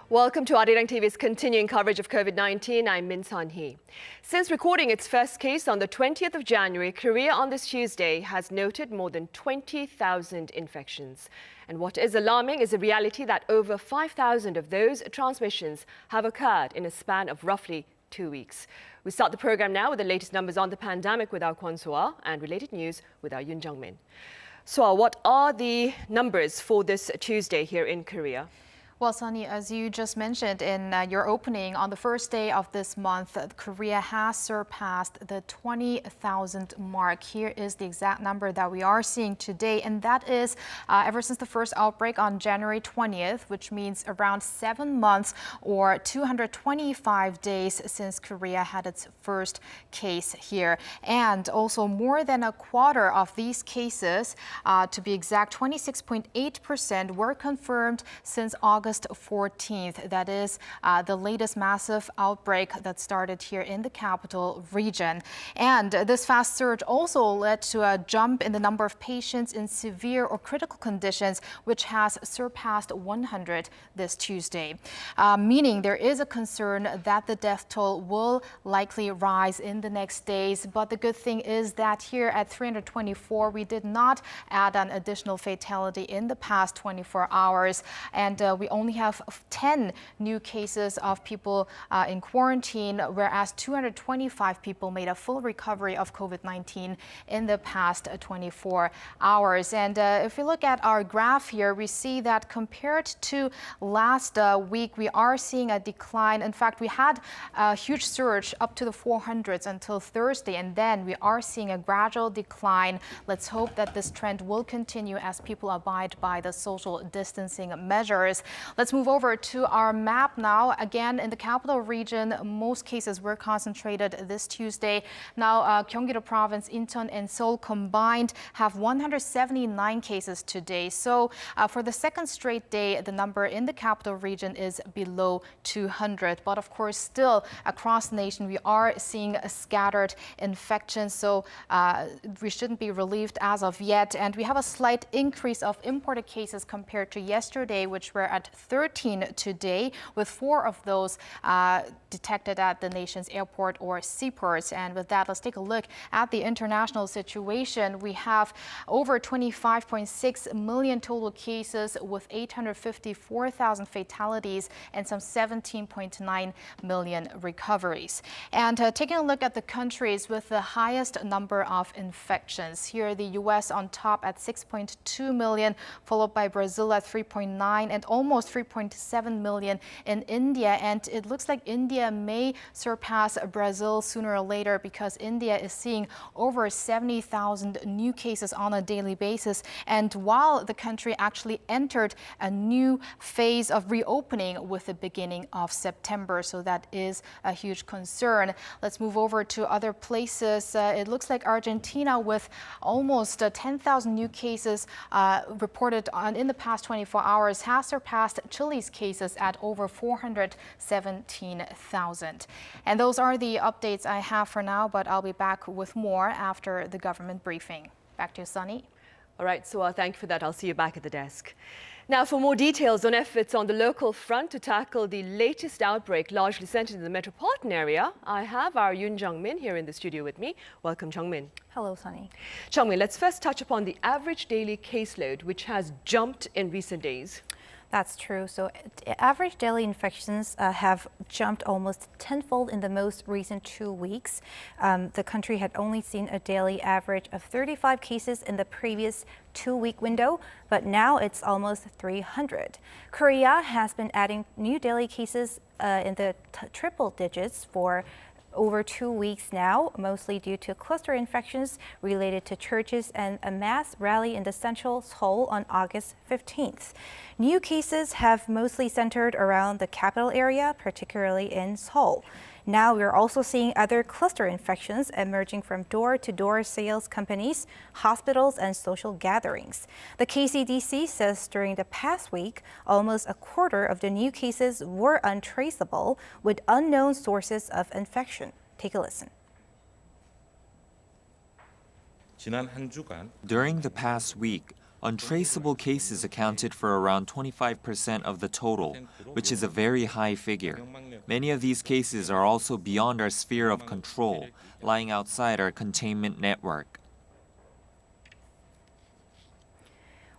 Welcome to Arirang TV's continuing coverage of COVID-19. I'm Min Sun-hee. Since recording its first case on the 20th of January, Korea on this Tuesday has noted more than 20,000 infections. And what is alarming is the reality that over 5,000 of those transmissions have occurred in a span of roughly 2 weeks. We start the program now with the latest numbers on the pandemic with our Kwon So-ah and related news with our Yoon Jung-min. So, what are the numbers for this Tuesday here in Korea? Well, Sunny, as you just mentioned in your opening, on the first day of this month, Korea has surpassed the 20,000 mark. Here is the exact number that we are seeing today, and that is ever since the first outbreak on January 20th, which means around 7 months or 225 days since Korea had its first case here. And also more than a quarter of these cases, to be exact, 26.8% were confirmed since August 14th. That is the latest massive outbreak that started here in the capital region. And this fast surge also led to a jump in the number of patients in severe or critical conditions, which has surpassed 100 this Tuesday. Meaning there is a concern that the death toll will likely rise in the next days. But the good thing is that here at 324, we did not add an additional fatality in the past 24 hours. And we only have 10 new cases of people in quarantine, whereas 225 people made a full recovery of COVID-19 in the past 24 hours. And if we look at our graph here, we see that compared to last week, we are seeing a decline. In fact, we had a huge surge up to the 400s until Thursday, and then we are seeing a gradual decline. Let's hope that this trend will continue as people abide by the social distancing measures. Let's move over to our map now. Again, in the capital region, most cases were concentrated this Tuesday. Now, Gyeonggi-do Province, Incheon, and Seoul combined have 179 cases today. So for the second straight day, the number in the capital region is below 200. But of course, still across the nation, we are seeing a scattered infections. So we shouldn't be relieved as of yet. And we have a slight increase of imported cases compared to yesterday, which were at 13 today, with 4 of those detected at the nation's airport or seaports. And with that, let's take a look at the international situation. We have over 25.6 million total cases with 854,000 fatalities and some 17.9 million recoveries. And taking a look at the countries with the highest number of infections. Here, the U.S. on top at 6.2 million, followed by Brazil at 3.9 and almost 3.7 million in India. And it looks like India may surpass Brazil sooner or later because India is seeing over 70,000 new cases on a daily basis. And while the country actually entered a new phase of reopening with the beginning of September. So that is a huge concern. Let's move over to other places. It looks like Argentina, with almost 10,000 new cases reported in the past 24 hours, has surpassed Chile's cases at over 417,000. And those are the updates I have for now, but I'll be back with more after the government briefing. Back to you, Sunny. All right, so thank you for that. I'll see you back at the desk. Now, for more details on efforts on the local front to tackle the latest outbreak largely centered in the metropolitan area, I have our Yoon Jung-min here in the studio with me. Welcome, Jung-min. Hello, Sunny. Jung-min, let's first touch upon the average daily caseload, which has jumped in recent days. That's true. So average daily infections have jumped almost tenfold in the most recent 2 weeks. The country had only seen a daily average of 35 cases in the previous 2-week window, but now it's almost 300. Korea has been adding new daily cases in the triple digits for over 2 weeks now, mostly due to cluster infections related to churches and a mass rally in the central Seoul on August 15th. New cases have mostly centered around the capital area, particularly in Seoul. Now we're also seeing other cluster infections emerging from door-to-door sales companies, hospitals, and social gatherings. The KCDC says during the past week, almost a quarter of the new cases were untraceable with unknown sources of infection. Take a listen. During the past week, Untraceable cases accounted for around 25% of the total, which is a very high figure. Many of these cases are also beyond our sphere of control, lying outside our containment network.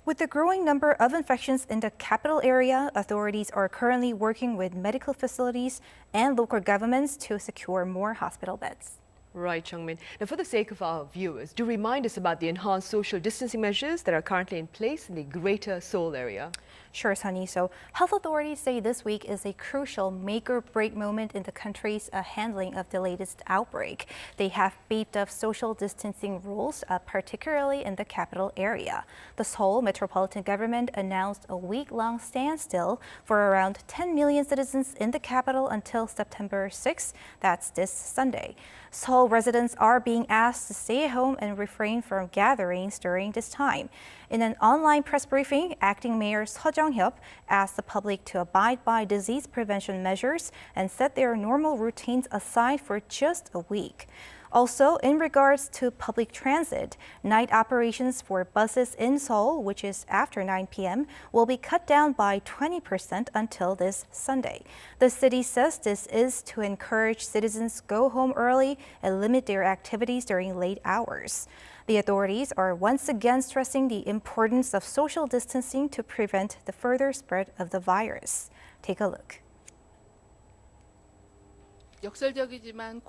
With the growing number of infections in the capital area, authorities are currently working with medical facilities and local governments to secure more hospital beds. Right, Chungmin. Now, for the sake of our viewers, do remind us about the enhanced social distancing measures that are currently in place in the greater Seoul area. Sure, Sunny. So health authorities say this week is a crucial make-or-break moment in the country's handling of the latest outbreak. They have beefed up social distancing rules, particularly in the capital area. The Seoul metropolitan government announced a week-long standstill for around 10 million citizens in the capital until September 6th. That's this Sunday. Seoul residents are being asked to stay at home and refrain from gatherings during this time. In an online press briefing, Acting Mayor Seo Jung-hyup asked the public to abide by disease prevention measures and set their normal routines aside for just a week. Also, in regards to public transit, night operations for buses in Seoul, which is after 9 p.m., will be cut down by 20% until this Sunday. The city says this is to encourage citizens go home early and limit their activities during late hours. The authorities are once again stressing the importance of social distancing to prevent the further spread of the virus. Take a look.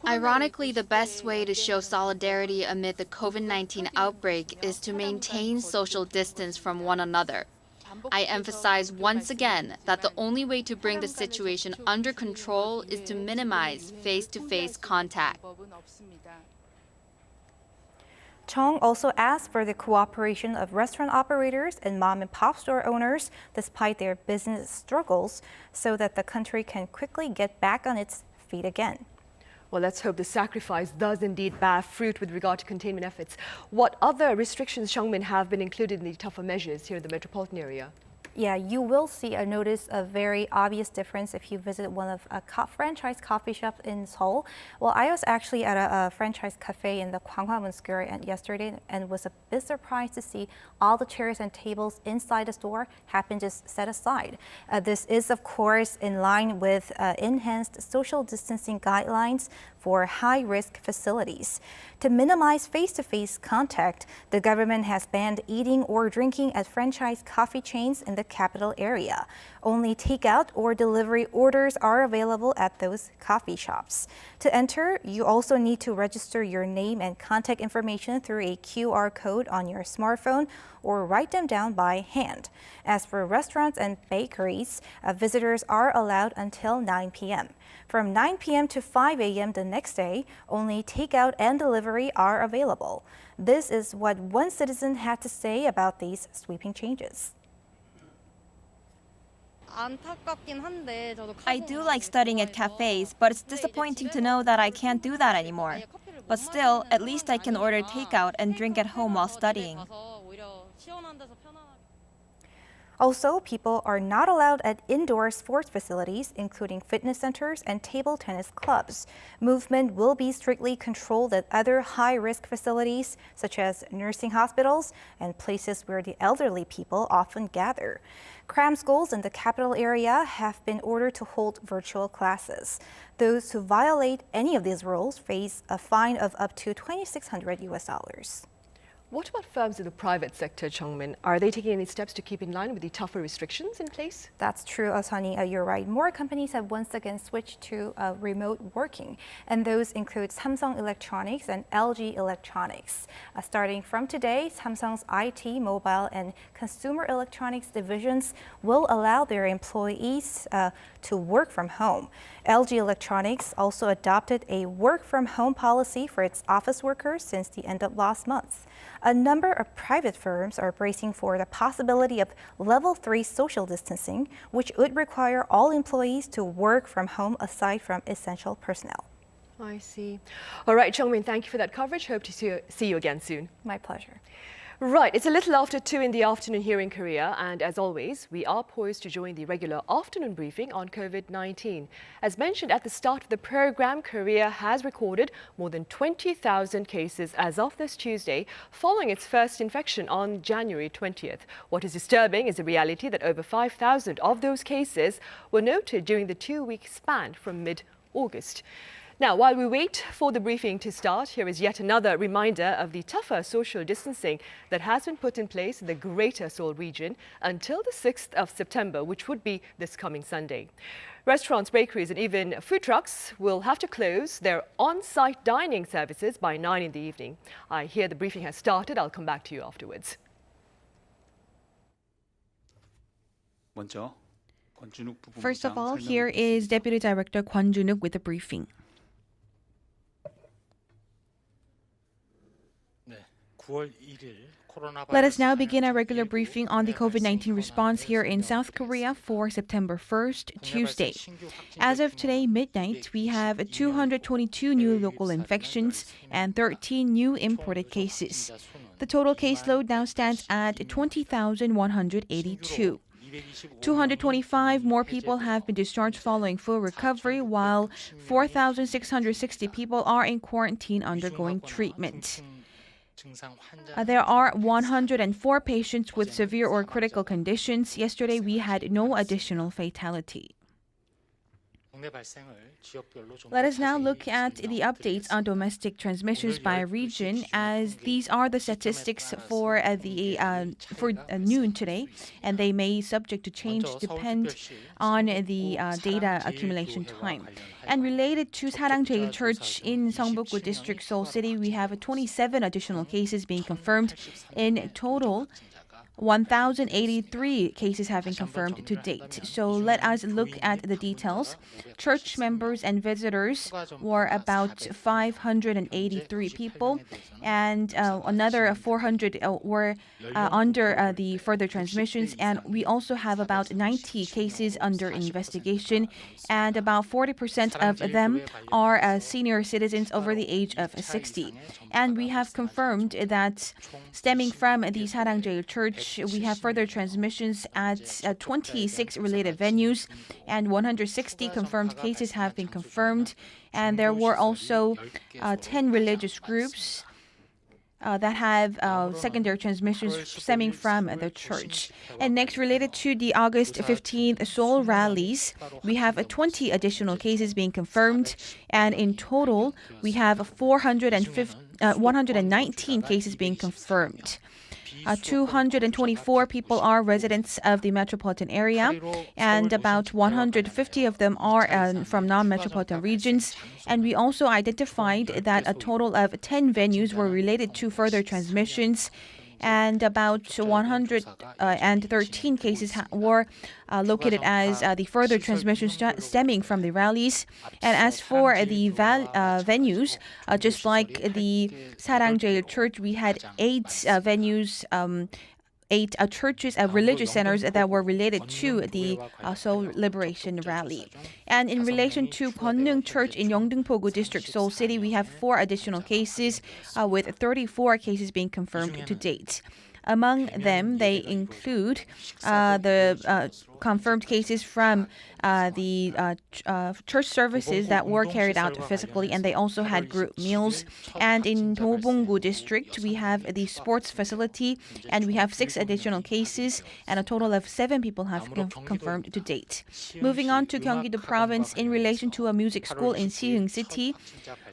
Ironically, the best way to show solidarity amid the COVID-19 outbreak is to maintain social distance from one another. I emphasize once again that the only way to bring the situation under control is to minimize face-to-face contact. Chung also asked for the cooperation of restaurant operators and mom-and-pop store owners despite their business struggles so that the country can quickly get back on its feet again. Well, let's hope the sacrifice does indeed bear fruit with regard to containment efforts. What other restrictions, Chungmin, have been included in the tougher measures here in the metropolitan area? Yeah, you will notice a very obvious difference if you visit one of a franchise coffee shops in Seoul. Well, I was actually at a franchise cafe in the Gwanghwamun Square yesterday and was a bit surprised to see all the chairs and tables inside the store have been just set aside. This is, of course, in line with enhanced social distancing guidelines for high-risk facilities. To minimize face-to-face contact, the government has banned eating or drinking at franchise coffee chains in the capital area. Only takeout or delivery orders are available at those coffee shops. To enter, you also need to register your name and contact information through a QR code on your smartphone or write them down by hand. As for restaurants and bakeries, visitors are allowed until 9 p.m. From 9 p.m. to 5 a.m. the next day, only takeout and delivery are available. This is what one citizen had to say about these sweeping changes. I do like studying at cafes, but it's disappointing to know that I can't do that anymore. But still, at least I can order takeout and drink at home while studying. Also, people are not allowed at indoor sports facilities, including fitness centers and table tennis clubs. Movement will be strictly controlled at other high-risk facilities, such as nursing hospitals and places where the elderly people often gather. Cram schools in the capital area have been ordered to hold virtual classes. Those who violate any of these rules face a fine of up to $2,600. What about firms in the private sector, Chungmin? Are they taking any steps to keep in line with the tougher restrictions in place? That's true, Asani. You're right. More companies have once again switched to remote working, and those include Samsung Electronics and LG Electronics. Starting from today, Samsung's IT, mobile, and consumer electronics divisions will allow their employees to work from home. LG Electronics also adopted a work-from-home policy for its office workers since the end of last month. A number of private firms are bracing for the possibility of level 3 social distancing, which would require all employees to work from home aside from essential personnel. I see. All right, Chungmin, thank you for that coverage. Hope to see you again soon. My pleasure. Right, it's a little after 2 in the afternoon here in Korea, and as always, we are poised to join the regular afternoon briefing on COVID-19. As mentioned at the start of the program, Korea has recorded more than 20,000 cases as of this Tuesday, following its first infection on January 20th. What is disturbing is the reality that over 5,000 of those cases were noted during the 2-week span from mid-August. Now, while we wait for the briefing to start, here is yet another reminder of the tougher social distancing that has been put in place in the Greater Seoul region until the 6th of September, which would be this coming Sunday. Restaurants, bakeries and even food trucks will have to close their on-site dining services by 9 in the evening. I hear the briefing has started. I'll come back to you afterwards. First of all, here is Deputy Director Kwon Junuk with the briefing. Let us now begin our regular briefing on the COVID-19 response here in South Korea for September 1st, Tuesday. As of today, midnight, we have 222 new local infections and 13 new imported cases. The total caseload now stands at 20,182. 225 more people have been discharged following full recovery, while 4,660 people are in quarantine undergoing treatment. There are 104 patients with severe or critical conditions. Yesterday, we had no additional fatality. Let us now look at the updates on domestic transmissions by region, as these are the statistics for noon today, and they may subject to change depend on the data accumulation time. And related to Sarang Jail Church in Seongbuk-gu District, Seoul City, we have 27 additional cases being confirmed. In total, 1,083 cases have been confirmed to date. So let us look at the details. Church members and visitors were about 583 people, and another 400 were under the further transmissions. And we also have about 90 cases under investigation, and about 40% of them are senior citizens over the age of 60. And we have confirmed that stemming from the Sarang Jail Church, we have further transmissions at 26 related venues, and 160 confirmed cases have been confirmed. And there were also 10 religious groups that have secondary transmissions stemming from the church. And next, related to the August 15th Seoul rallies, we have 20 additional cases being confirmed, and in total, we have 119 cases being confirmed. 224 people are residents of the metropolitan area, and about 150 of them are from non-metropolitan regions. And we also identified that a total of 10 venues were related to further transmissions, and about 113 cases were located as the further transmissions stemming from the rallies. And as for the venues, just like the Sarang Jail Church, we had 8 venues, 8 churches and religious centers that were related to the Seoul Liberation Rally. And in relation to Gyeongnam Church in Yeongdeung-pogu District, Seoul City, we have 4 additional cases, with 34 cases being confirmed to date. Among them, they include the confirmed cases from the church services that were carried out physically, and they also had group meals. And in Dobong-gu District, we have the sports facility, and we have 6 additional cases, and a total of 7 people have been confirmed to date. Moving on to Gyeonggi-do Province, in relation to a music school in Siheung City,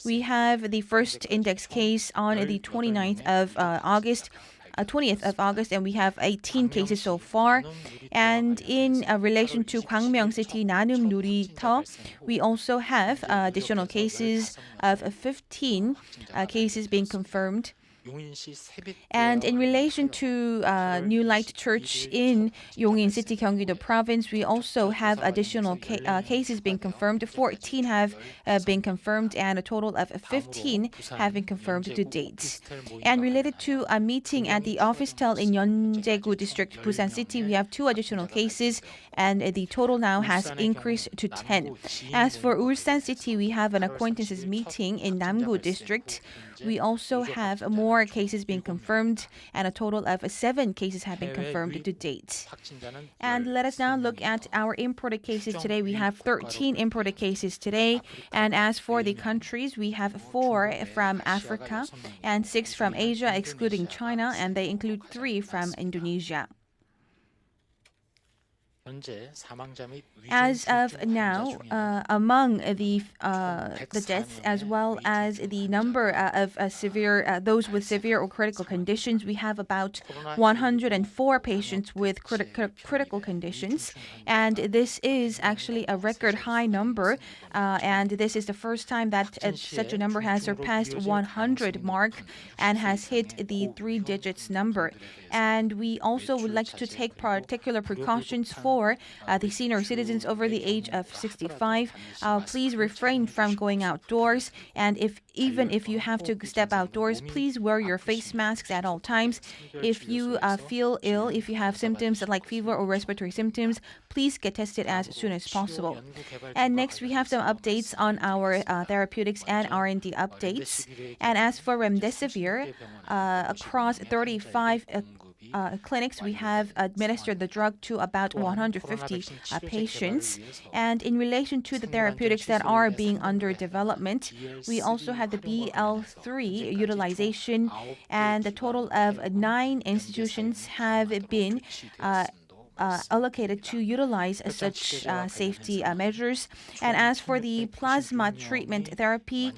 we have the first index case on the 20th of August, and we have 18 cases so far. And in relation to Gwangmyeong City, Nanum Nurito, we also have additional cases of 15 cases being confirmed. And in relation to New Light Church in Yongin City, Gyeonggi-do Province, we also have additional cases being confirmed. 14 have been confirmed, and a total of 15 have been confirmed to date. And related to a meeting at the officetel in Yeonjaegu District, Busan City, we have 2 additional cases, and the total now has increased to 10. As for Ulsan City, we have an acquaintances meeting in Namgu District. We also have more more cases being confirmed, and a total of 7 cases have been confirmed to date. And let us now look at our imported cases today. We have 13 imported cases today. And as for the countries, we have 4 from Africa and 6 from Asia, excluding China, and they include 3 from Indonesia. As of now, among the deaths, as well as the number of those with severe or critical conditions, we have about 104 patients with critical conditions, and this is actually a record high number. And this is the first time that such a number has surpassed 100 mark and has hit the 3 digits number. And we also would like to take particular precautions for the senior citizens over the age of 65. Please refrain from going outdoors, and even if you have to step outdoors, please wear your face masks at all times. If you feel ill, if you have symptoms like fever or respiratory symptoms, please get tested as soon as possible. And next, we have some updates on our Therapeutics and Rnd Updates. And as for remdesivir, across 35 clinics, we have administered the drug to about 150 patients. And in relation to the therapeutics that are being under development, we also have the BL3 utilization, and a total of 9 institutions have been allocated to utilize such safety measures. And as for the plasma treatment therapy,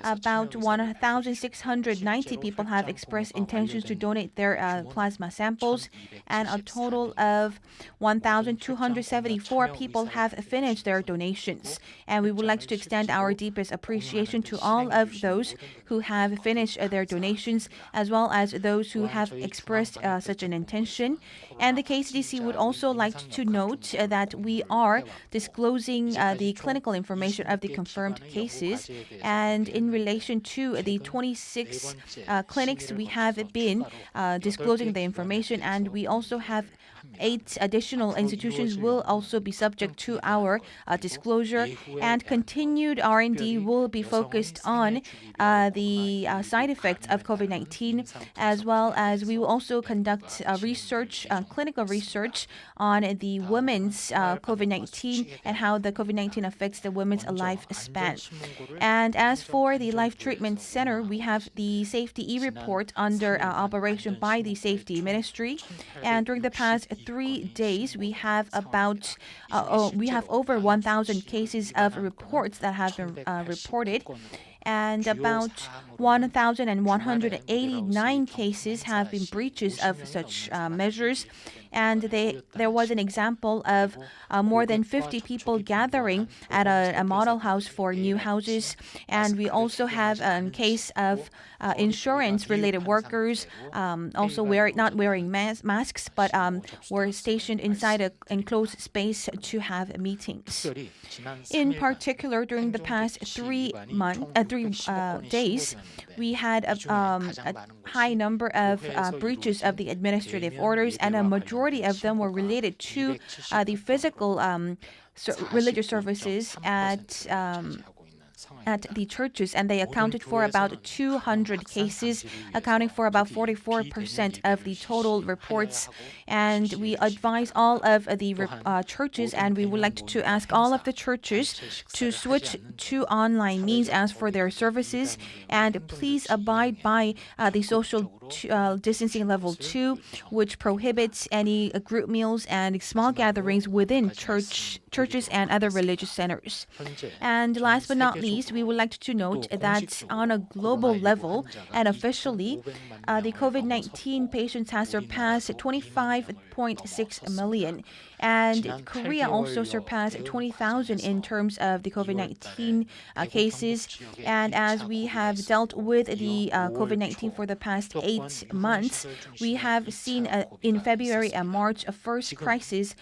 about 1,690 people have expressed intentions to donate their plasma samples, and a total of 1,274 people have finished their donations. And we would like to extend our deepest appreciation to all of those who have finished their donations, as well as those who have expressed such an intention. And the KCDC would also like to note that we are disclosing the clinical information of the confirmed cases. And in relation to the 26 clinics, we have been disclosing the information, and we also have 8 additional institutions will also be subject to our disclosure. And continued R&D will be focused on the side effects of COVID-19, as well as we will also conduct research, clinical research on the women's COVID-19 and how the COVID-19 affects the women's lifespan. And as for the Life Treatment Center, we have the safety e-report under operation by the Safety Ministry. And during the past 3 days, we have over 1,000 cases of reports that have been reported. And about 1,189 cases have been breaches of such measures. And there was an example of more than 50 people gathering at a model house for new houses. And we also have a case of insurance-related workers also not wearing masks, but were stationed inside an enclosed space to have meetings. In particular, during the past 3 days, we had a high number of breaches of the administrative orders, and a majority of them were related to the physical religious services at the churches, and they accounted for about 200 cases, accounting for about 44% of the total reports. And we advise all of the churches, and we would like to ask all of the churches to switch to online means as for their services, and please abide by the social distancing level 2, which prohibits any group meals and small gatherings within churches and other religious centers. And last but not least, we would like to note that on a global level and officially, the COVID-19 patients has surpassed 25.6 million. And Korea also surpassed 20,000 in terms of the COVID-19 cases. And as we have dealt with the COVID-19 for the past 8 months, we have seen in February and March a first crisis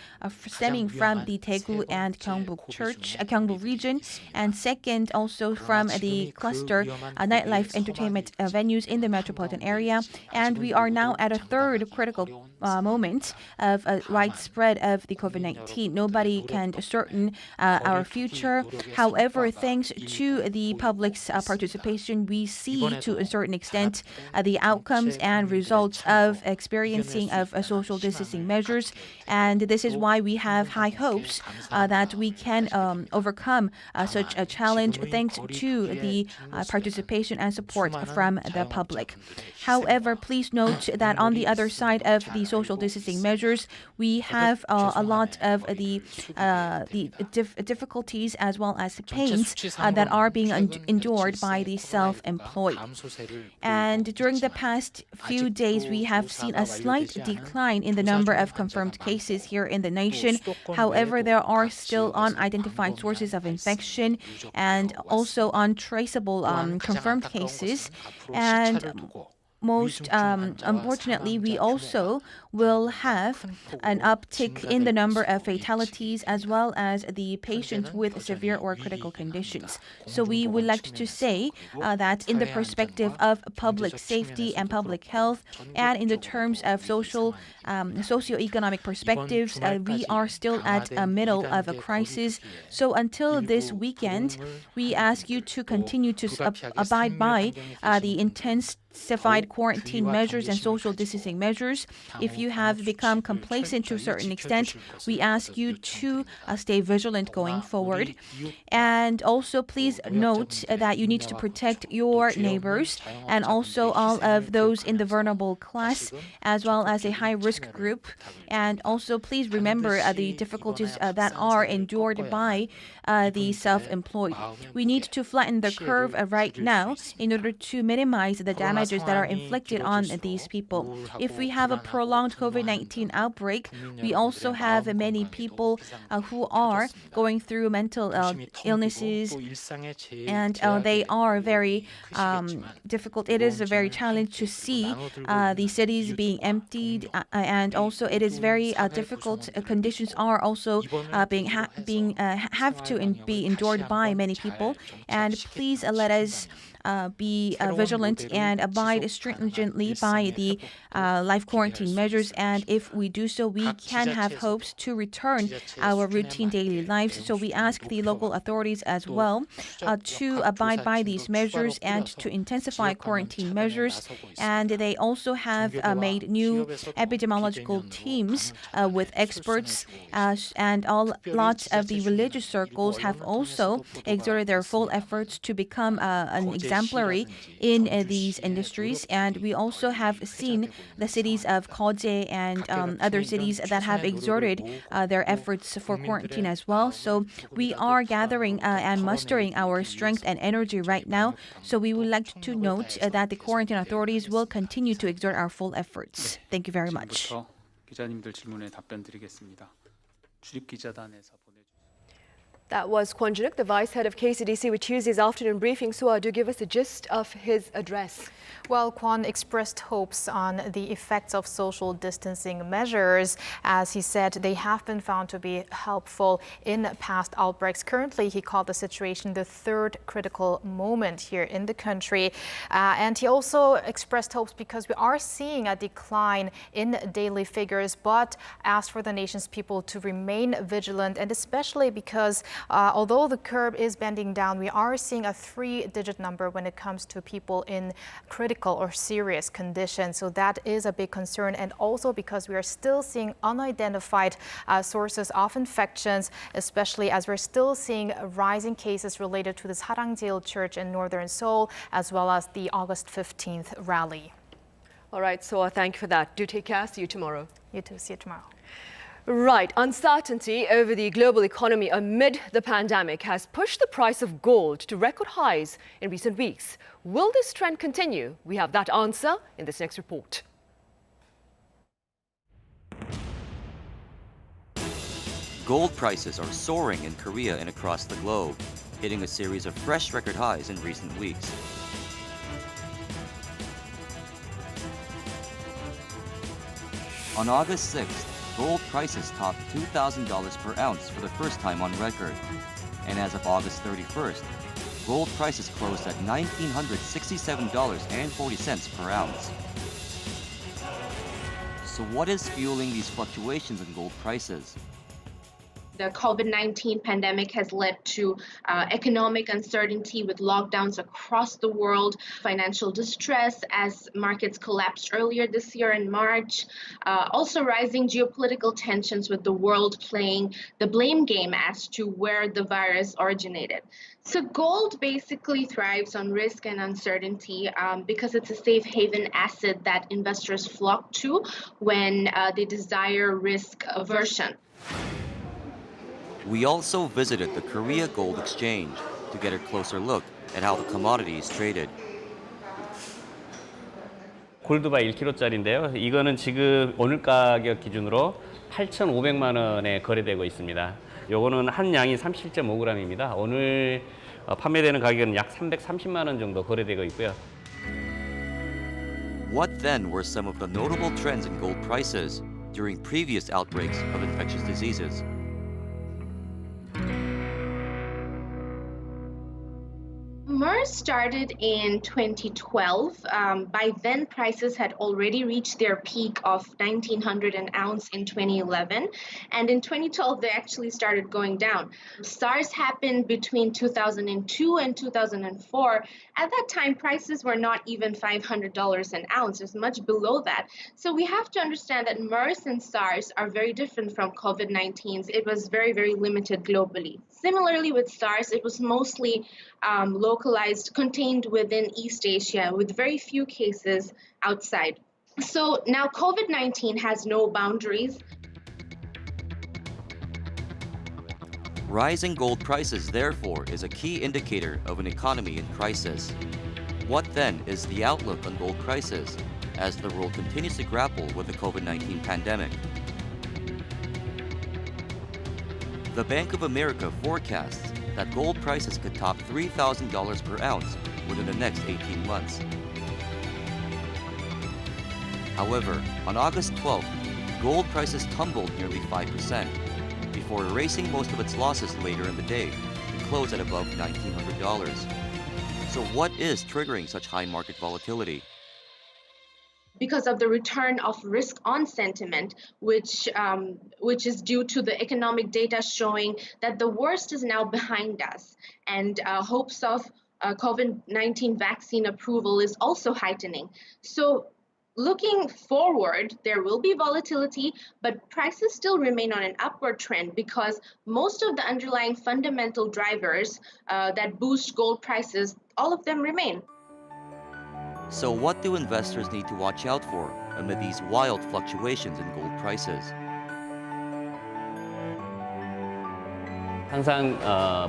stemming from the Daegu and Gyeongbu region, and second also from the cluster nightlife entertainment venues in the metropolitan area. And we are now at a third critical moment of a widespread of the COVID-19. Nobody can certain our future. However, thanks to the public's participation, we see to a certain extent the outcomes and results of experiencing of social distancing measures. And this is why we have high hopes that we can overcome such a challenge thanks to the participation and support from the public. However, please note that on the other side of the social distancing measures, we have a lot of the difficulties as well as pains that are being endured by the self-employed. And during the past few days, we have seen a slight decline in the number of confirmed cases here in the nation. However, there are still unidentified sources of infection and also untraceable confirmed cases. And most unfortunately, we also will have an uptick in the number of fatalities as well as the patients with severe or critical conditions. So we would like to say that in the perspective of public safety and public health and in the terms of socioeconomic perspectives, we are still at a middle of a crisis. So until this weekend, we ask you to continue to abide by the intensified quarantine measures and social distancing measures. If you have become complacent to a certain extent, we ask you to stay vigilant going forward. And also please note that you need to protect your neighbors and also all of those in the vulnerable class as well as a high-risk group. And also please remember the difficulties that are endured by the self-employed. We need to flatten the curve right now in order to minimize the damages that are inflicted on these people. If we have a prolonged COVID-19 outbreak, we also have many people who are going through mental illnesses, and they are very difficult. It is a very challenging to see the cities being emptied, and also it is very difficult. Conditions are also have to be endured by many people. And please let us be vigilant and abide stringently by the life quarantine measures. And if we do so, we can have hopes to return our routine daily lives. So we ask the local authorities as well to abide by these measures and to intensify quarantine measures. And they also have made new epidemiological teams with experts, and lots of the religious circles have also exerted their full efforts to become an exemplary in these industries. And we also have seen the cities of Gw'T and other cities that have exerted their efforts for quarantine as well. So we are gathering and mustering our strength and energy right now. So we would like to note that the quarantine authorities will continue to exert our full efforts. Thank you very much. That was Kwon Junuk, the Vice Head of KCDC, with Tuesday's afternoon briefing. Suah, do give us a gist of his address. Well, Kwon expressed hopes on the effects of social distancing measures. As he said, they have been found to be helpful in past outbreaks. Currently, he called the situation the third critical moment here in the country. And he also expressed hopes because we are seeing a decline in daily figures, but asked for the nation's people to remain vigilant, and especially because although the curve is bending down, we are seeing a three-digit number when it comes to people in critical or serious conditions. So that is a big concern. And also because we are still seeing unidentified sources of infections, especially as we're still seeing rising cases related to this Arirang Church in northern Seoul, as well as the August 15th rally. All right, Suah, thank you for that. Do take care. See you tomorrow. You too. See you tomorrow. Right. Uncertainty over the global economy amid the pandemic has pushed the price of gold to record highs in recent weeks. Will this trend continue? We have that answer in this next report. Gold prices are soaring in Korea and across the globe, hitting a series of fresh record highs in recent weeks. On August 6th, gold prices topped $2,000 per ounce for the first time on record. And as of August 31st, gold prices closed at $1,967.40 per ounce. So what is fueling these fluctuations in gold prices? The COVID-19 pandemic has led to economic uncertainty with lockdowns across the world, financial distress as markets collapsed earlier this year in March, also rising geopolitical tensions with the world playing the blame game as to where the virus originated. So gold basically thrives on risk and uncertainty because it's a safe haven asset that investors flock to when they desire risk aversion. We also visited the Korea Gold Exchange to get a closer look at how the commodity is traded. 골드바 1kg짜리인데요. 이거는 지금 오늘 가격 기준으로 8,500만 원에 거래되고 있습니다. 요거는 한 양이 37.5g입니다. 오늘 판매되는 가격은 약 330만 원 정도 거래되고 있고요. What then were some of the notable trends in gold prices during previous outbreaks of infectious diseases? MERS started in 2012. By then, prices had already reached their peak of $1,900 an ounce in 2011. And in 2012, they actually started going down. SARS happened between 2002 and 2004. At that time, prices were not even $500 an ounce. It was much below that. So we have to understand that MERS and SARS are very different from COVID-19. It was very, very limited globally. Similarly with SARS, it was mostly localized, contained within East Asia with very few cases outside. So now COVID-19 has no boundaries. Rising gold prices, therefore, is a key indicator of an economy in crisis. What then is the outlook on gold prices as the world continues to grapple with the COVID-19 pandemic? The Bank of America forecasts that gold prices could top $3,000 per ounce within the next 18 months. However, on August 12th, gold prices tumbled nearly 5% before erasing most of its losses later in the day to close at above $1,900. So what is triggering such high market volatility? Because of the return of risk-on sentiment, which is due to the economic data showing that the worst is now behind us, and hopes of COVID-19 vaccine approval is also heightening. So looking forward, there will be volatility, but prices still remain on an upward trend because most of the underlying fundamental drivers that boost gold prices, all of them remain. So what do investors need to watch out for amid these wild fluctuations in gold prices? 항상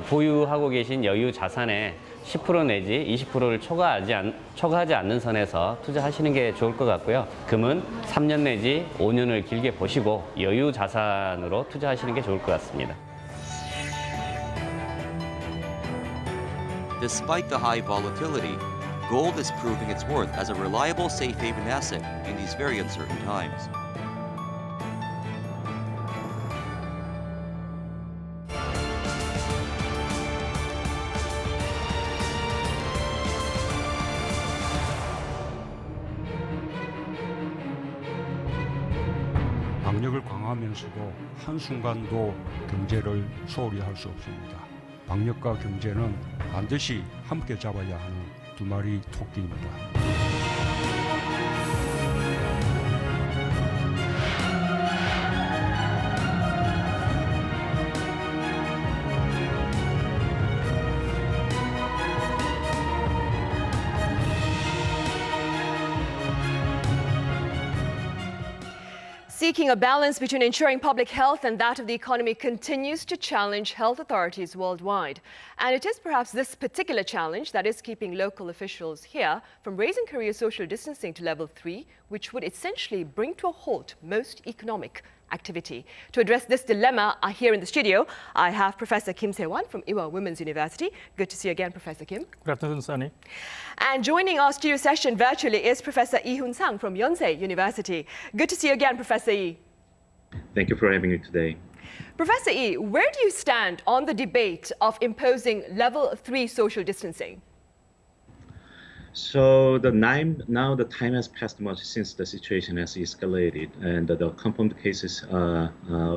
보유하고 계신 여유 자산의 10% 내지 20%를 초과하지 않는 선에서 투자하시는 게 좋을 것 같고요. 금은 3년 내지 5년을 길게 보시고 여유 자산으로 투자하시는 게 좋을 것 같습니다. Despite the high volatility, gold is proving its worth as a reliable safe haven asset in these very uncertain times. 방역을 강화하면서도 한순간도 경제를 소홀히 할 수 없습니다. 방역과 경제는 반드시 함께 잡아야 하는 두 마리 토끼입니다. Seeking a balance between ensuring public health and that of the economy continues to challenge health authorities worldwide. And it is perhaps this particular challenge that is keeping local officials here from raising Korea's social distancing to level 3, which would essentially bring to a halt most economic activity. To address this dilemma, here in the studio, I have Professor Kim Se-won from Ewha Women's University. Good to see you again, Professor Kim. Good afternoon, Sunny. And joining our studio session virtually is Professor Lee Hoon Sang from Yonsei University. Good to see you again, Professor Lee. Thank you for having me today. Professor Yi, where do you stand on the debate of imposing level 3 social distancing? So now the time has passed much since the situation has escalated, and the confirmed cases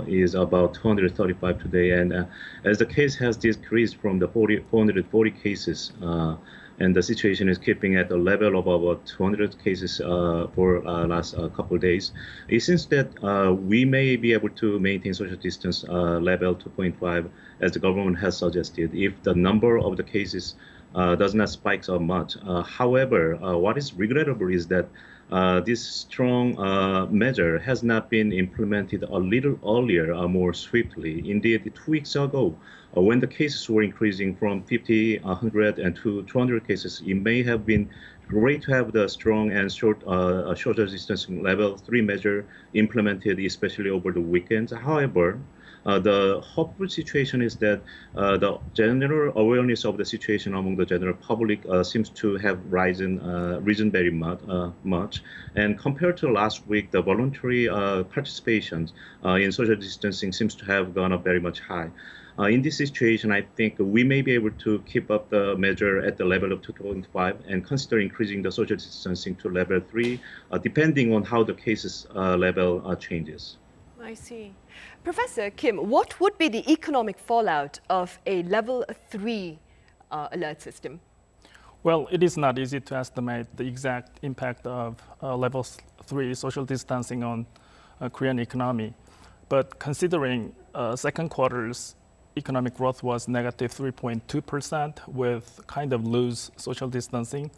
is about 235 today. And as the case has decreased from the 440 cases, and the situation is keeping at a level of about 200 cases for last couple of days, it seems that we may be able to maintain social distance level 2.5 as the government has suggested if the number of the cases does not spike so much. However, what is regrettable is that this strong measure has not been implemented a little earlier, more swiftly. Indeed, 2 weeks ago, when the cases were increasing from 50, 100, and to 200 cases, it may have been great to have the strong and shorter distancing level 3 measure implemented, especially over the weekends. However, the hopeful situation is that the general awareness of the situation among the general public seems to have risen very much. And compared to last week, the voluntary participation in social distancing seems to have gone up very much high. In this situation, I think we may be able to keep up the measure at the level of 2.5 and consider increasing the social distancing to level 3, depending on how the cases level changes. I see. Professor Kim, what would be the economic fallout of a level 3 alert system? Well, it is not easy to estimate the exact impact of level 3 social distancing on Korean economy. But considering second quarter's economic growth was negative 3.2% with kind of loose social distancing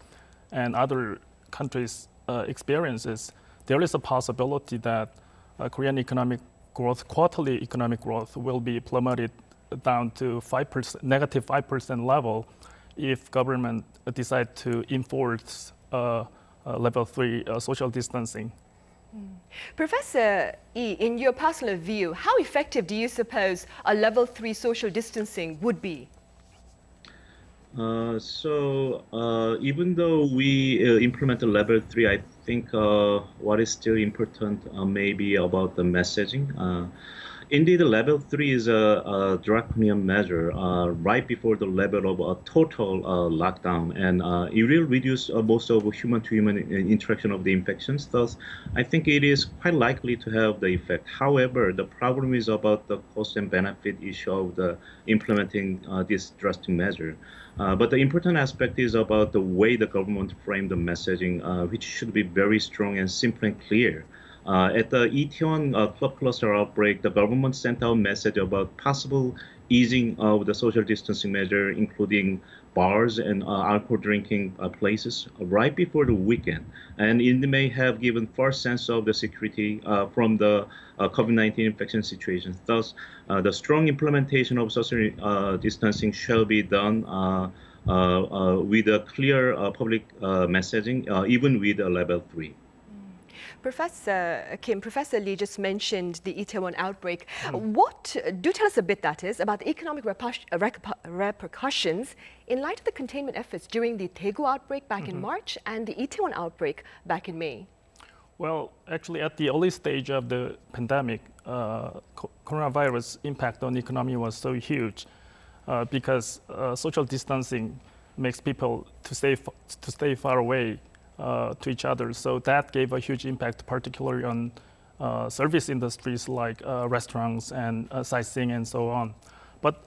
and other countries' experiences, there is a possibility that Korean economic growth, quarterly economic growth, will be plummeted down to negative 5% level if government decide to enforce level 3 social distancing. Professor Yi, in your personal view, how effective do you suppose a level 3 social distancing would be? Even though we implement the level 3, I think what is still important may be about the messaging. Indeed, the level 3 is a draconian measure right before the level of a total lockdown, and it will reduce most of human-to-human interaction of the infections. Thus, I think it is quite likely to have the effect. However, the problem is about the cost and benefit issue of the implementing this drastic measure. But the important aspect is about the way the government framed the messaging, which should be very strong and simple and clear. At the Itaewon club cluster outbreak, the government sent out a message about possible easing of the social distancing measure, including bars and alcohol drinking places, right before the weekend. And it may have given false sense of the security from the COVID-19 infection situation. Thus, the strong implementation of social distancing shall be done with a clear public messaging, even with a level 3. Professor Kim, Professor Lee just mentioned the Itaewon outbreak. Do tell us a bit, that is, about the economic repercussions in light of the containment efforts during the Daegu outbreak back in March and the Itaewon outbreak back in May. Well, actually, at the early stage of the pandemic, coronavirus impact on the economy was so huge because social distancing makes people to stay far away to each other. So that gave a huge impact, particularly on service industries like restaurants and sightseeing and so on. But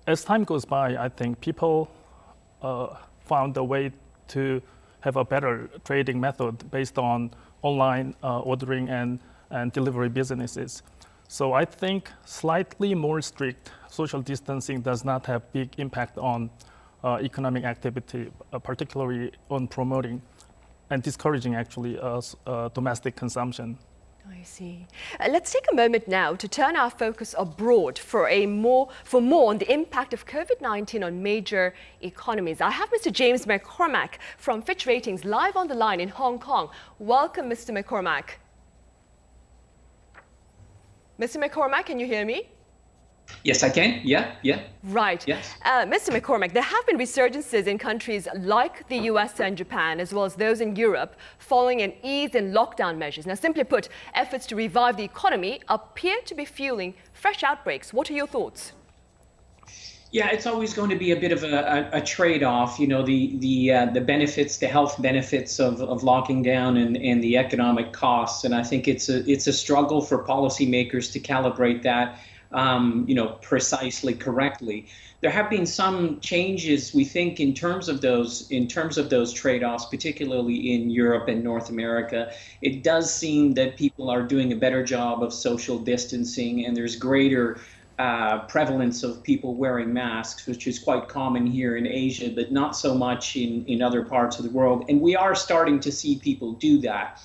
as time goes by, I think people found a way to have a better trading method based on online ordering and delivery businesses. So I think slightly more strict social distancing does not have big impact on economic activity, particularly on promoting and discouraging actually domestic consumption. I see. Let's take a moment now to turn our focus abroad for more on the impact of COVID-19 on major economies. I have Mr. James McCormack from Fitch Ratings live on the line in Hong Kong. Welcome, Mr. McCormack. Mr. McCormack, can you hear me? Yes, I can. Yeah. Right. Yes. Mr. McCormack, there have been resurgences in countries like the US and Japan, as well as those in Europe, following an ease in lockdown measures. Now, simply put, efforts to revive the economy appear to be fueling fresh outbreaks. What are your thoughts? Yeah, it's always going to be a bit of a trade-off, the benefits, the health benefits of locking down and the economic costs. And I think it's a struggle for policymakers to calibrate that, precisely correctly. There have been some changes, we think, in terms of those trade-offs, particularly in Europe and North America. It does seem that people are doing a better job of social distancing, and there's greater prevalence of people wearing masks, which is quite common here in Asia, but not so much in other parts of the world. And we are starting to see people do that.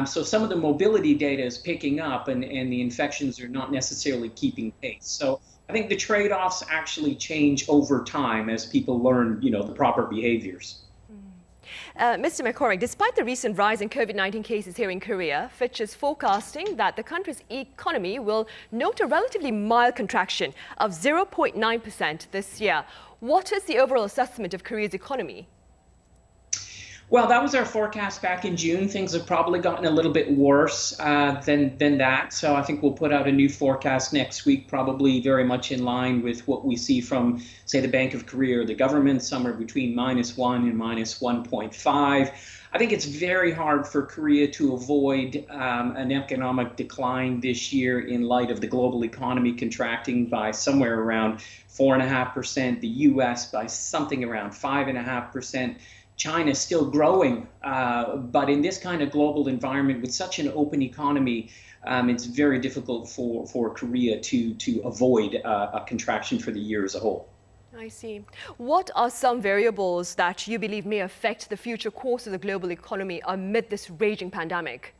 So some of the mobility data is picking up, and the infections are not necessarily keeping pace. So I think the trade-offs actually change over time as people learn, the proper behaviors. Mr. McCormack, despite the recent rise in COVID-19 cases here in Korea, Fitch is forecasting that the country's economy will note a relatively mild contraction of 0.9% this year. What is the overall assessment of Korea's economy? Well, that was our forecast back in June. Things have probably gotten a little bit worse than that. So I think we'll put out a new forecast next week, probably very much in line with what we see from, say, the Bank of Korea or the government, somewhere between -1 and -1.5. I think it's very hard for Korea to avoid an economic decline this year in light of the global economy contracting by somewhere around 4.5%, the U.S. by something around 5.5%. China is still growing, but in this kind of global environment with such an open economy, it's very difficult for Korea to avoid a contraction for the year as a whole. I see. What are some variables that you believe may affect the future course of the global economy amid this raging pandemic?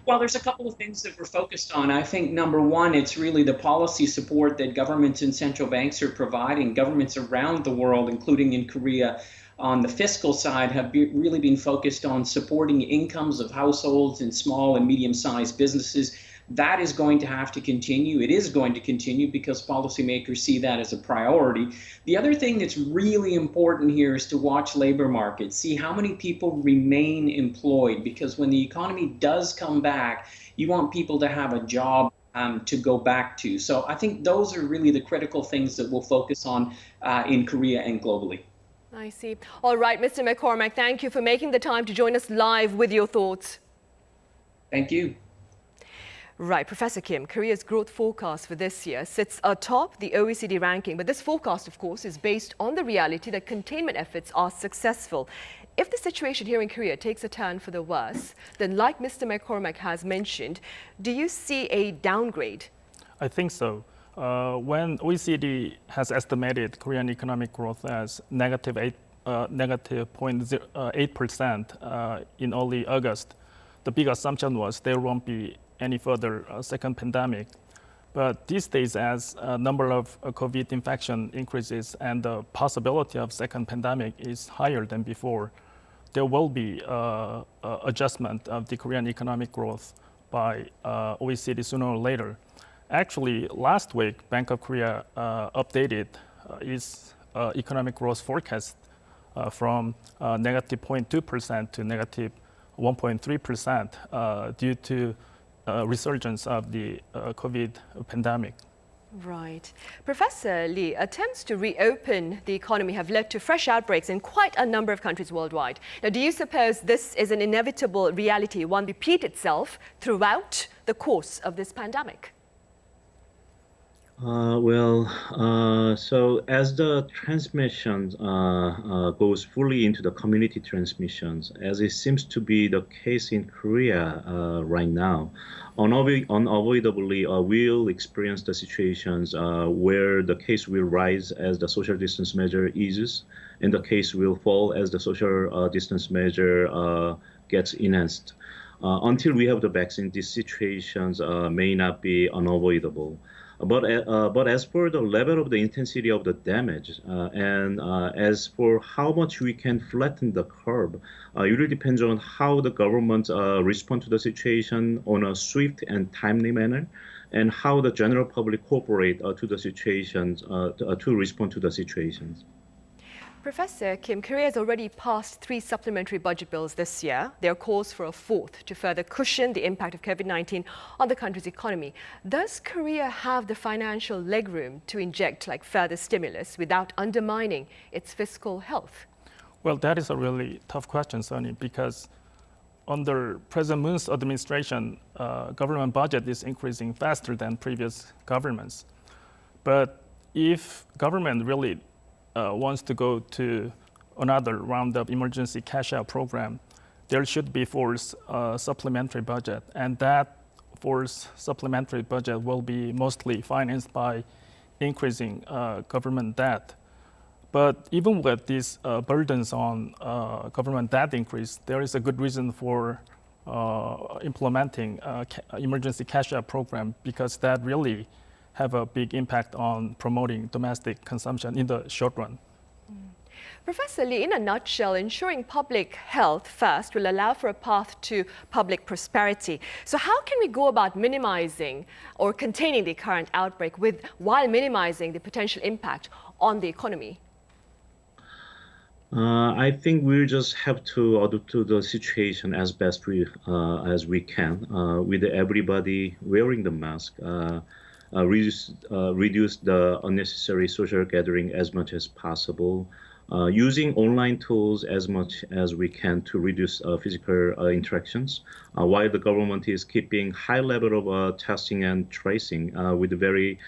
Well, there's a couple of things that we're focused on. I think number one, it's really the policy support that governments and central banks are providing. Governments around the world, including in Korea, on the fiscal side, have really been focused on supporting incomes of households and small and medium-sized businesses. That is going to have to continue. It is going to continue because policymakers see that as a priority. The other thing that's really important here is to watch labor markets, see how many people remain employed, because when the economy does come back, you want people to have a job to go back to. So I think those are really the critical things that we'll focus on in Korea and globally. I see. All right, Mr. McCormack, thank you for making the time to join us live with your thoughts. Thank you. Right, Professor Kim, Korea's growth forecast for this year sits atop the OECD ranking, but this forecast, of course, is based on the reality that containment efforts are successful. If the situation here in Korea takes a turn for the worse, then like Mr. McCormack has mentioned, do you see a downgrade? I think so. When OECD has estimated Korean economic growth as negative 0.8% in early August, the big assumption was there won't be any further second pandemic. But these days, as a number of COVID infection increases and the possibility of second pandemic is higher than before, there will be adjustment of the Korean economic growth by OECD sooner or later. Actually, last week, Bank of Korea updated its economic growth forecast from negative 0.2% to negative 1.3% due to resurgence of the COVID pandemic. Right. Professor Lee, attempts to reopen the economy have led to fresh outbreaks in quite a number of countries worldwide. Now, do you suppose this is an inevitable reality, one repeat itself throughout the course of this pandemic? So as the transmission goes fully into the community transmissions, as it seems to be the case in Korea right now, unavoidably we'll experience the situations where the case will rise as the social distance measure eases, and the case will fall as the social distance measure gets enhanced. Until we have the vaccine, these situations may not be unavoidable. But as for the level of the intensity of the damage and as for how much we can flatten the curve, it really depends on how the government respond to the situation on a swift and timely manner. and how the general public cooperate to the situations, to respond to the situations. Professor Kim, Korea has already passed 3 supplementary budget bills this year. There are calls for a 4th to further cushion the impact of COVID-19 on the country's economy. Does Korea have the financial legroom to inject further stimulus without undermining its fiscal health? Well, that is a really tough question, Sunny, because under President Moon's administration, government budget is increasing faster than previous governments. But if government really wants to go to another round of emergency cash out program, there should be forced supplementary budget, and that forced supplementary budget will be mostly financed by increasing government debt. But even with these burdens on government debt increase, there is a good reason for implementing emergency cash out program, because that really have a big impact on promoting domestic consumption in the short run. Professor Lee, in a nutshell, ensuring public health first will allow for a path to public prosperity. So how can we go about minimizing or containing the current outbreak while minimizing the potential impact on the economy? I think we just have to adapt to the situation as best as we can, with everybody wearing the mask. Reduce the unnecessary social gathering as much as possible, using online tools as much as we can to reduce physical interactions, while the government is keeping high level of testing and tracing with a very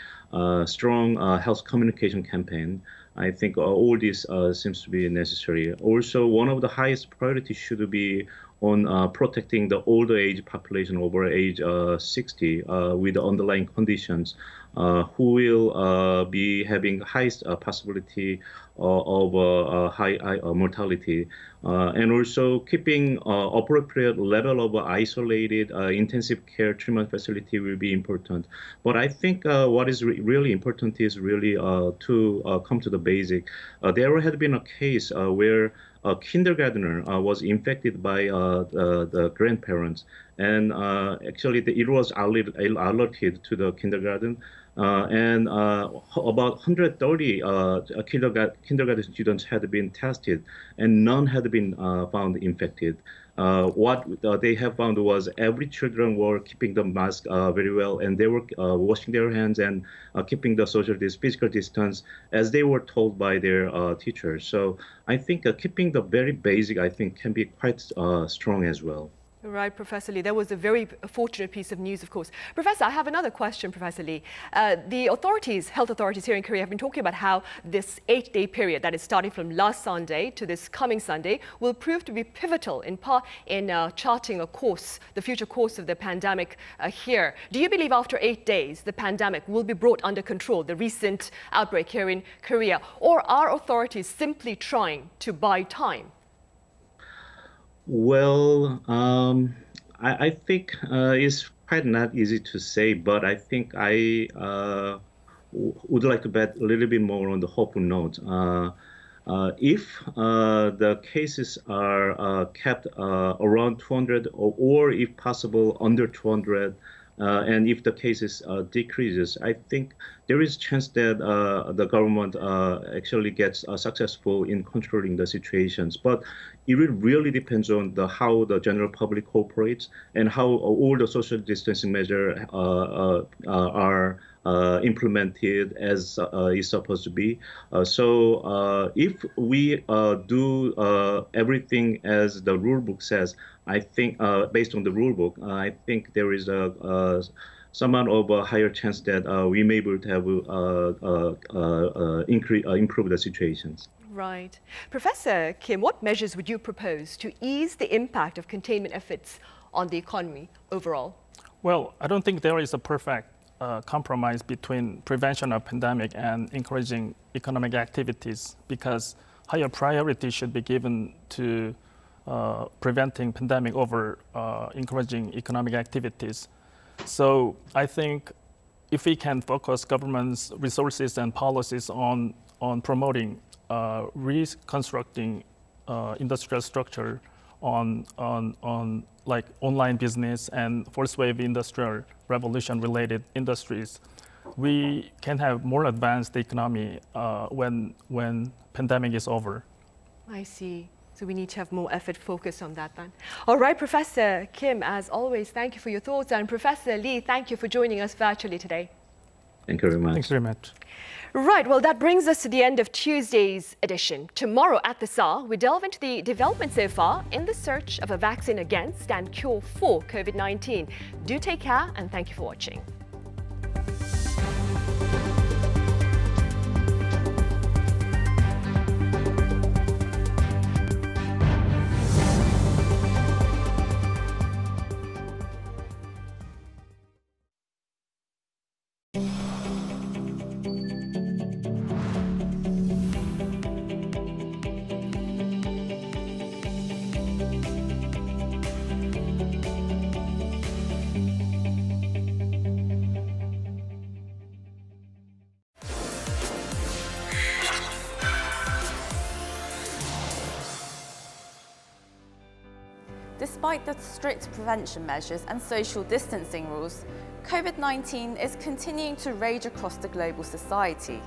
strong health communication campaign. I think all this seems to be necessary. Also, one of the highest priorities should be on protecting the older age population over age 60 with the underlying conditions, who will be having highest possibility of high mortality, and also keeping appropriate level of isolated intensive care treatment facility will be important. But I think what is really important is really to come to the basic. There had been a case where a kindergartner was infected by the grandparents, and actually it was alerted to the kindergarten, and about 130 kindergarten students had been tested, and none had been found infected. What they have found was every children were keeping the mask very well, and they were washing their hands and keeping the physical distance as they were told by their teachers. So I think keeping the very basic, I think, can be quite strong as well. Right, Professor Lee. That was a very fortunate piece of news, of course. Professor, I have another question, Professor Lee. The health authorities here in Korea have been talking about how this 8-day period that is starting from last Sunday to this coming Sunday will prove to be pivotal in charting a course, the future course of the pandemic here. Do you believe after 8 days the pandemic will be brought under control, the recent outbreak here in Korea, or are authorities simply trying to buy time? Well, I think it's quite not easy to say, but I think I would like to bet a little bit more on the hopeful note. If the cases are kept around 200 or if possible under 200, and if the cases decreases, I think there is a chance that the government actually gets successful in controlling the situations. But it really depends on how the general public cooperates and how all the social distancing measures are implemented as is supposed to be. So if we do everything as the rule book says, I think based on the rule book, I think there is somewhat of a higher chance that we may be able to improve the situations. Right. Professor Kim, what measures would you propose to ease the impact of containment efforts on the economy overall? Well, I don't think there is a perfect compromise between prevention of pandemic and encouraging economic activities, because higher priority should be given to preventing pandemic over encouraging economic activities. So I think if we can focus government's resources and policies on promoting reconstructing industrial structure on like online business and first wave industrial revolution related industries, we can have more advanced economy when pandemic is over. I see. So we need to have more effort focused on that then. All right, Professor Kim, as always, thank you for your thoughts. And Professor Lee, thank you for joining us virtually today. Thank you very much. Thanks very much. Right, well, that brings us to the end of Tuesday's edition. Tomorrow at the SAR, we delve into the development so far in the search of a vaccine against and cure for COVID-19. Do take care and thank you for watching. Despite the strict prevention measures and social distancing rules, COVID-19 is continuing to rage across the global society.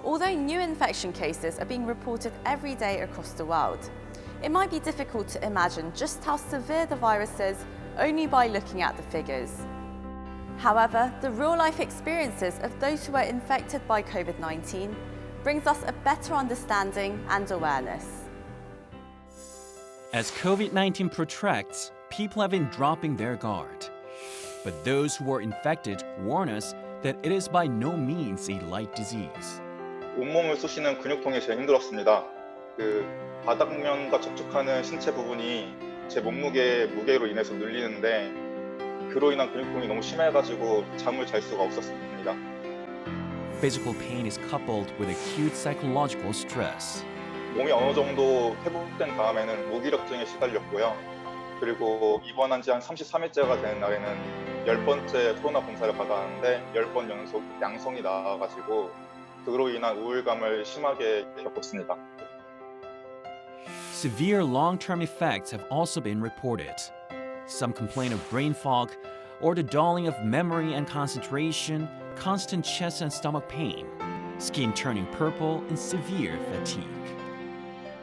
Although new infection cases are being reported every day across the world, it might be difficult to imagine just how severe the virus is only by looking at the figures. However, the real-life experiences of those who are infected by COVID-19 brings us a better understanding and awareness. As COVID-19 protracts, people have been dropping their guard. But those who are infected warn us that it is by no means a light disease. 온몸을 쑤시는 근육통이 제일 힘들었습니다. 바닥면과 접촉하는 신체 부분이 제 무게로 인해서 눌리는데 그로 인한 근육통이 너무 심해가지고 잠을 잘 수가 없었습니다. Physical pain is coupled with acute psychological stress. 몸이 어느 정도 회복된 다음에는 무기력증에 시달렸고요. 그리고 입원한 지 한 33일째가 되는 날에는 10번째 코로나 검사를 받았는데 10번 연속 양성이 나와가지고 그로 인한 우울감을 심하게 겪었습니다. Severe long-term effects have also been reported. Some complain of brain fog or the dulling of memory and concentration, constant chest and stomach pain, skin turning purple, and severe fatigue.